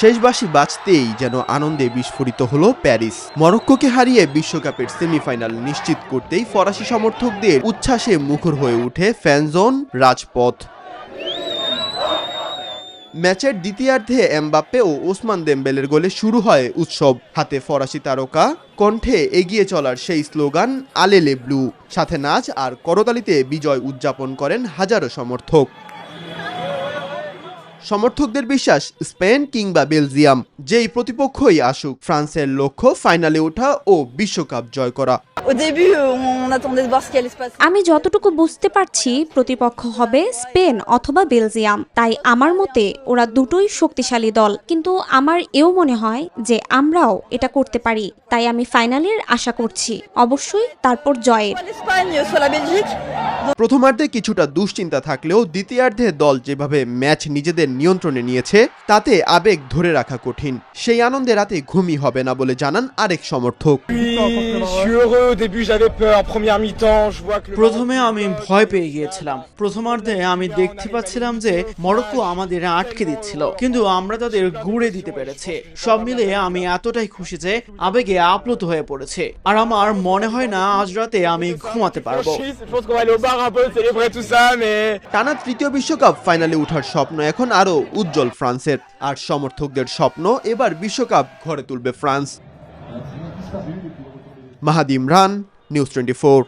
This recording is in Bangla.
শেষ বাঁশি বাজতেই যেন আনন্দে বিস্ফোরিত হলো প্যারিস। মরক্কোকে হারিয়ে বিশ্বকাপের সেমিফাইনাল নিশ্চিত করতেই ফরাসি সমর্থকদের উচ্ছ্বাসে মুখর হয়ে ওঠে ফ্যানজোন রাজপথ। ম্যাচের দ্বিতীয়ার্ধে এমবাপ্পে ও ওসমান দেমবেলের গোলে শুরু হয় উৎসব। হাতে ফরাসি তারকা, কণ্ঠে এগিয়ে চলার সেই স্লোগান আলেলে ব্লু, সাথে নাচ আর করতালিতে বিজয় উদযাপন করেন হাজারো সমর্থক। সমর্থকদের বিশ্বাস, স্পেন কিংবা বেলজিয়াম যেই প্রতিপক্ষই আসুক, ফ্রান্সের লক্ষ্য ফাইনালে ওঠা ও বিশ্বকাপ জয় করা। আমি যতটুকু বুঝতে পারছি প্রতিপক্ষ হবে স্পেন অথবা বেলজিয়াম, তাই আমার মতে ওরা দুটোই শক্তিশালী দল, কিন্তু আমার এও মনে হয় যে আমরাও এটা করতে পারি, তাই আমি ফাইনালের আশা করছি, অবশ্যই তারপর জয়ের। প্রথমার্ধে কিছুটা দুশ্চিন্তা থাকলেও দ্বিতীয়ার্ধে দল যেভাবে ম্যাচ নিজেদের নিয়ন্ত্রণে নিয়েছে তাতে আবেগ ধরে রাখা কঠিন। সেই আনন্দে রাতে ঘুমই হবে না বলে জানান আরেক সমর্থক। প্রথমে আমি ভয় পেয়ে গিয়েছিলাম। প্রথমার্ধে আমি দেখতে পাচ্ছিলাম যে মরক্কো আমাদের আটকে দিচ্ছিল, কিন্তু আমরা তাদের গুড়ে দিতে পেরেছি। সব মিলে আমি এতটাই খুশি যে আবেগে আপ্লুত হয়ে পড়েছে, আর আমার মনে হয় না আজ রাতে আমি ঘুমাতে পারবো। টানা তৃতীয় বিশ্বকাপ ফাইনালে ওঠার স্বপ্ন এখন আরো উজ্জ্বল ফ্রান্সের, আর সমর্থকদের স্বপ্ন এবার বিশ্বকাপ ঘরে তুলবে ফ্রান্স। মাহাদি ইমরান, নিউজ 24।